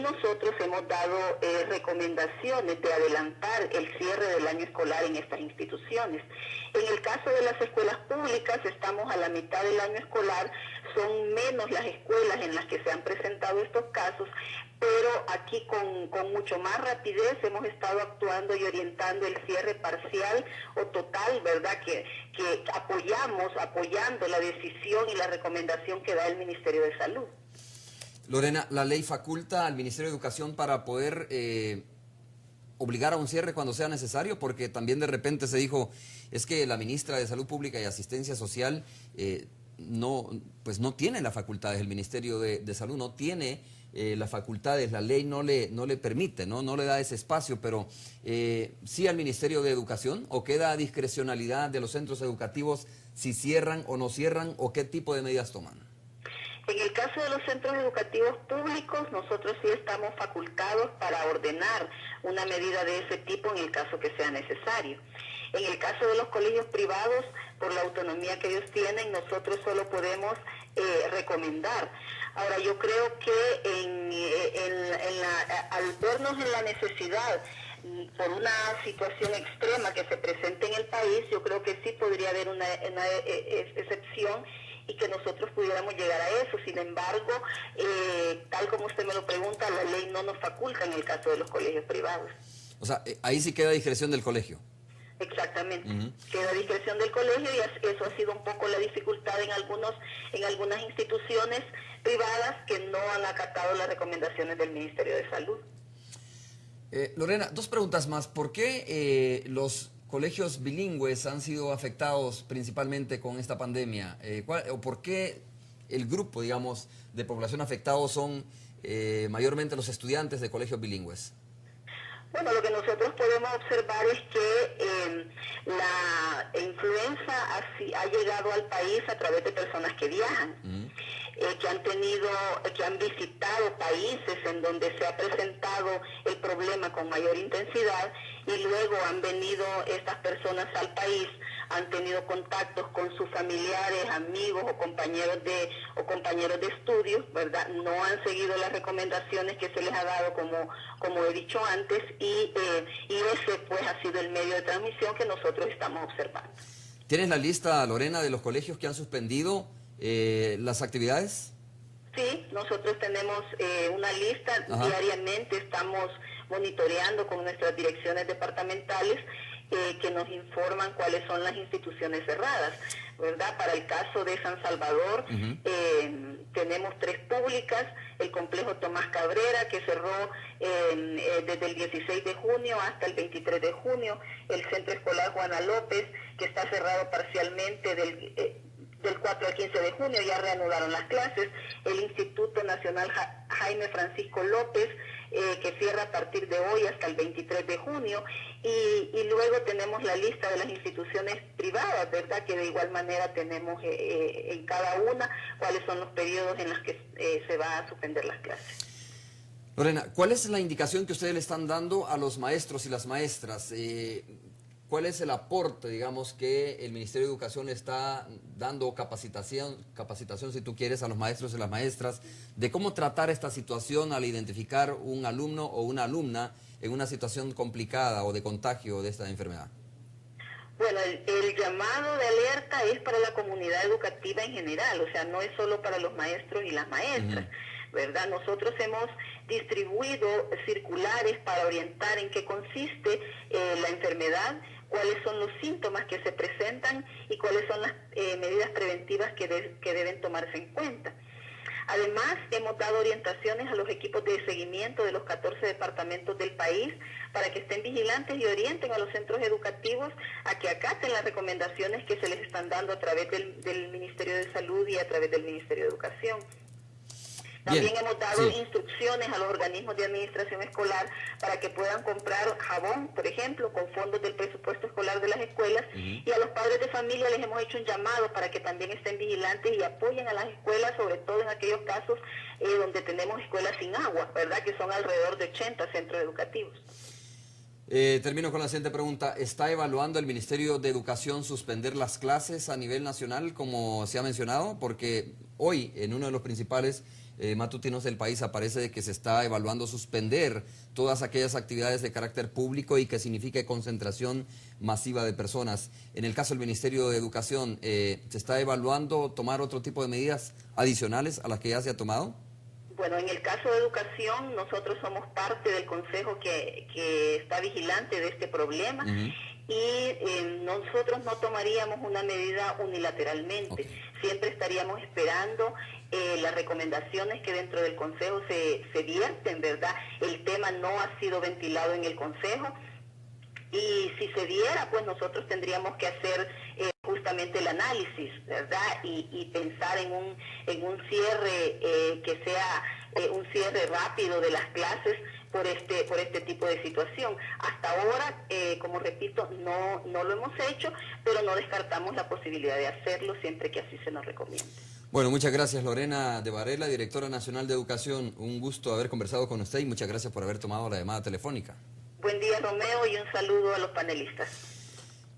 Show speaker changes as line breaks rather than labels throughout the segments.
nosotros hemos dado recomendaciones de adelantar el cierre del año escolar en estas instituciones. En el caso de las escuelas públicas, estamos a la mitad del año escolar, son menos las escuelas en las que se han presentado estos casos, pero aquí con mucho más rapidez hemos estado actuando y orientando el cierre parcial o total, ¿verdad? Que apoyando la decisión y la recomendación que da el Ministerio de Salud.
Lorena, la ley faculta al Ministerio de Educación para poder obligar a un cierre cuando sea necesario, porque también de repente se dijo, es que la ministra de Salud Pública y Asistencia Social no tiene las facultades, el Ministerio de Salud no tiene las facultades, la ley no le permite, no le da ese espacio, pero sí al Ministerio de Educación, o queda a discrecionalidad de los centros educativos si cierran o no cierran, o qué tipo de medidas toman.
En el caso de los centros educativos públicos, nosotros sí estamos facultados para ordenar una medida de ese tipo en el caso que sea necesario. En el caso de los colegios privados, por la autonomía que ellos tienen, nosotros solo podemos recomendar. Ahora, yo creo que al vernos en la necesidad por una situación extrema que se presente en el país, yo creo que sí podría haber una excepción y que nosotros pudiéramos llegar a eso. Sin embargo, tal como usted me lo pregunta, la ley no nos faculta en el caso de los colegios privados.
O sea, ahí sí queda discreción del colegio.
Exactamente, queda discreción del colegio y eso ha sido un poco la dificultad en algunas instituciones privadas que no han acatado las recomendaciones del Ministerio de Salud.
Lorena, dos preguntas más. ¿Por qué los colegios bilingües han sido afectados principalmente con esta pandemia? ¿O por qué el grupo, digamos, de población afectado son mayormente los estudiantes de colegios bilingües?
Bueno, lo que nosotros podemos observar es que la influenza ha llegado al país a través de personas que viajan, que han visitado países en donde se ha presentado el problema con mayor intensidad, y luego han venido estas personas al país, han tenido contactos con sus familiares, amigos o compañeros de estudio, ¿verdad? No han seguido las recomendaciones que se les ha dado, como he dicho antes, y ese pues ha sido el medio de transmisión que nosotros estamos observando.
¿Tienes la lista, Lorena, de los colegios que han suspendido las actividades?
Sí, nosotros tenemos una lista. Diariamente estamos monitoreando con nuestras direcciones departamentales que nos informan cuáles son las instituciones cerradas, ¿verdad? Para el caso de San Salvador, tenemos 3 públicas, el complejo Tomás Cabrera, que cerró desde el 16 de junio hasta el 23 de junio, el Centro Escolar Juana López, que está cerrado parcialmente del 4 al 15 de junio, ya reanudaron las clases, el Instituto Nacional Jaime Francisco López, que cierra a partir de hoy hasta el 23 de junio, y luego tenemos la lista de las instituciones privadas, ¿verdad? Que de igual manera tenemos en cada una cuáles son los periodos en los que se va a suspender las clases.
Lorena, ¿cuál es la indicación que ustedes le están dando a los maestros y las maestras? ¿Cuál es el aporte, digamos, que el Ministerio de Educación está dando capacitación, si tú quieres, a los maestros y las maestras, de cómo tratar esta situación al identificar un alumno o una alumna en una situación complicada o de contagio de esta enfermedad?
Bueno, el llamado de alerta es para la comunidad educativa en general, o sea, no es solo para los maestros y las maestras, ¿verdad? Nosotros hemos distribuido circulares para orientar en qué consiste la enfermedad, cuáles son los síntomas que se presentan y cuáles son las medidas preventivas que deben tomarse en cuenta. Además, hemos dado orientaciones a los equipos de seguimiento de los 14 departamentos del país para que estén vigilantes y orienten a los centros educativos a que acaten las recomendaciones que se les están dando a través del Ministerio de Salud y a través del Ministerio de Educación. También hemos dado instrucciones a los organismos de administración escolar para que puedan comprar jabón, por ejemplo, con fondos del presupuesto escolar de las escuelas, y a los padres de familia les hemos hecho un llamado para que también estén vigilantes y apoyen a las escuelas, sobre todo en aquellos casos donde tenemos escuelas sin agua, ¿verdad? Que son alrededor de 80 centros educativos.
Termino con la siguiente pregunta. ¿Está evaluando el Ministerio de Educación suspender las clases a nivel nacional, como se ha mencionado? Porque hoy, en uno de los principales matutinos del país aparece de que se está evaluando suspender todas aquellas actividades de carácter público y que signifique concentración masiva de personas. En el caso del Ministerio de Educación, ¿se está evaluando tomar otro tipo de medidas adicionales a las que ya se ha tomado?
Bueno, en el caso de educación, nosotros somos parte del consejo que está vigilante de este problema. Y nosotros no tomaríamos una medida unilateralmente. Siempre estaríamos esperando las recomendaciones que dentro del Consejo se vierten, ¿verdad? El tema no ha sido ventilado en el Consejo y si se diera, pues nosotros tendríamos que hacer justamente el análisis, ¿verdad? Y pensar en un cierre que sea un cierre rápido de las clases por este tipo de situación. Hasta ahora, como repito, no lo hemos hecho, pero no descartamos la posibilidad de hacerlo siempre que así se nos recomiende.
Bueno, muchas gracias Lorena de Varela, directora nacional de Educación. Un gusto haber conversado con usted y muchas gracias por haber tomado la llamada telefónica.
Buen día, Romeo, y un saludo a los panelistas.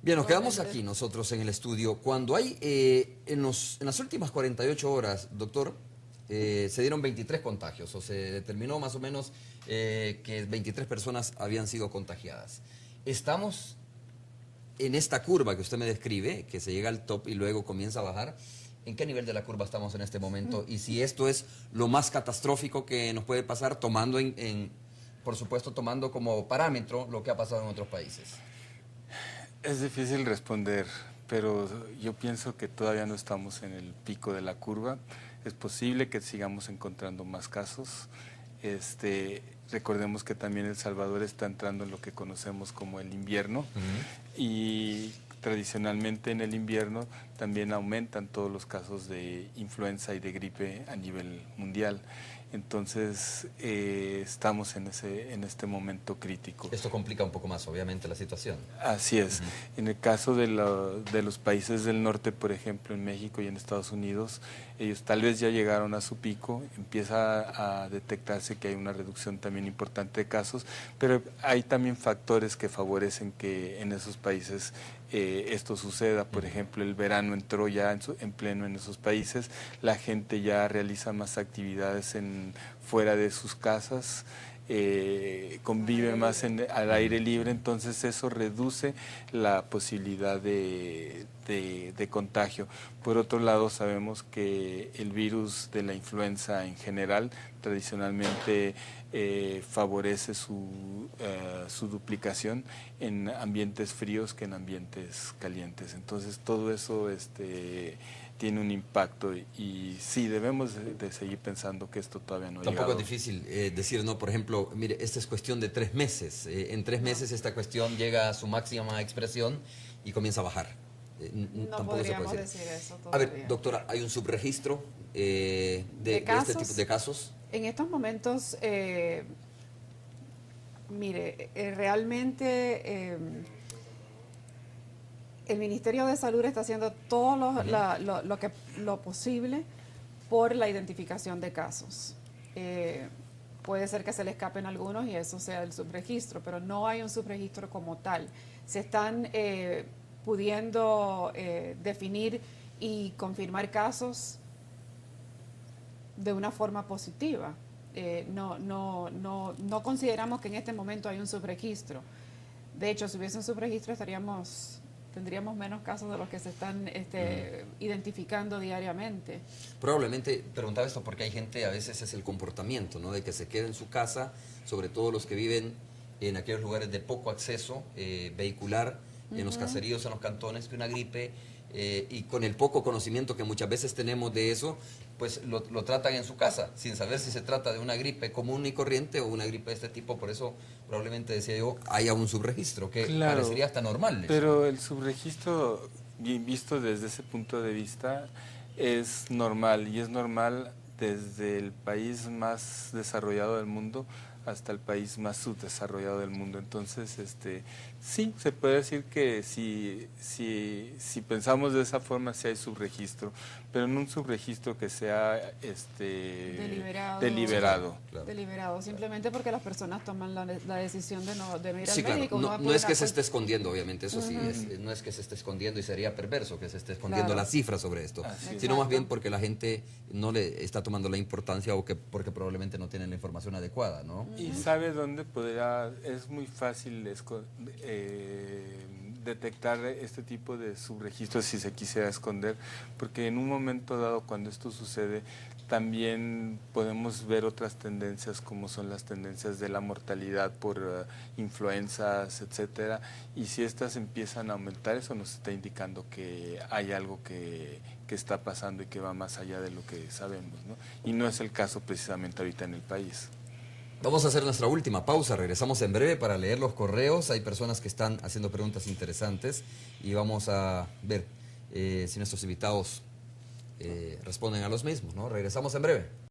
Bien, nos quedamos aquí nosotros en el estudio. Cuando hay, en las últimas 48 horas, doctor, se dieron 23 contagios, o se determinó más o menos que 23 personas habían sido contagiadas. Estamos en esta curva que usted me describe, que se llega al top y luego comienza a bajar. ¿En qué nivel de la curva estamos en este momento? Y si esto es lo más catastrófico que nos puede pasar, tomando por supuesto, tomando como parámetro lo que ha pasado en otros países.
Es difícil responder, pero yo pienso que todavía no estamos en el pico de la curva. Es posible que sigamos encontrando más casos. Recordemos que también El Salvador está entrando en lo que conocemos como el invierno y tradicionalmente en el invierno también aumentan todos los casos de influenza y de gripe a nivel mundial. Entonces estamos en este momento crítico.
Esto complica un poco más, obviamente, la situación.
Así es. En el caso de los países del norte, por ejemplo, en México y en Estados Unidos, ellos tal vez ya llegaron a su pico, empieza a detectarse que hay una reducción también importante de casos, pero hay también factores que favorecen que en esos países esto suceda. Por ejemplo, el verano entró ya en pleno en esos países, la gente ya realiza más actividades fuera de sus casas, convive más al aire libre, entonces eso reduce la posibilidad de contagio. Por otro lado, sabemos que el virus de la influenza en general tradicionalmente favorece su duplicación en ambientes fríos que en ambientes calientes. Entonces todo eso tiene un impacto y sí, debemos de seguir pensando que esto todavía no ha llegado.
Tampoco es difícil decir, no, por ejemplo, mire, esta es cuestión de 3 meses. En 3 meses esta cuestión llega a su máxima expresión y comienza a bajar.
No podríamos decir eso todavía.
A ver, doctora, ¿hay un subregistro de este tipo de casos?
En estos momentos, mire, realmente el Ministerio de Salud está haciendo todo lo posible por la identificación de casos. Puede ser que se le escapen algunos y eso sea el subregistro, pero no hay un subregistro como tal. Se están pudiendo definir y confirmar casos de una forma positiva. No consideramos que en este momento hay un subregistro. De hecho, si hubiese un subregistro tendríamos menos casos de los que se están identificando diariamente.
Probablemente preguntaba esto porque hay gente, a veces es el comportamiento, ¿no? De que se queda en su casa, sobre todo los que viven en aquellos lugares de poco acceso vehicular, en los caseríos, en los cantones, que una gripe, y con el poco conocimiento que muchas veces tenemos de eso, pues lo tratan en su casa, sin saber si se trata de una gripe común y corriente o una gripe de este tipo. Por eso probablemente, decía yo, haya un subregistro, que
claro,
parecería hasta normal.
Pero el subregistro, visto desde ese punto de vista, es normal, y es normal desde el país más desarrollado del mundo hasta el país más subdesarrollado del mundo. Entonces, sí, se puede decir que si pensamos de esa forma, sí hay subregistro, pero no un subregistro que sea deliberado.
Claro.
Deliberado, simplemente porque las personas toman la decisión de no ir
Sí,
al
claro.
médico.
No es que se esté escondiendo, obviamente, eso sí, no es que se esté escondiendo y sería perverso que se esté escondiendo
Claro.
las cifras sobre esto,
Así es.
sino más
Exacto.
bien porque la gente no le está tomando la importancia o que porque probablemente no tienen la información adecuada, ¿no?
Y sabe dónde podría, es muy fácil detectar este tipo de subregistros si se quisiera esconder, porque en un momento dado cuando esto sucede, también podemos ver otras tendencias como son las tendencias de la mortalidad por influencias, etcétera, y si estas empiezan a aumentar, eso nos está indicando que hay algo que está pasando y que va más allá de lo que sabemos, ¿no? Y no es el caso precisamente ahorita en el país.
Vamos a hacer nuestra última pausa, regresamos en breve para leer los correos, hay personas que están haciendo preguntas interesantes y vamos a ver si nuestros invitados responden a los mismos, ¿no? Regresamos en breve.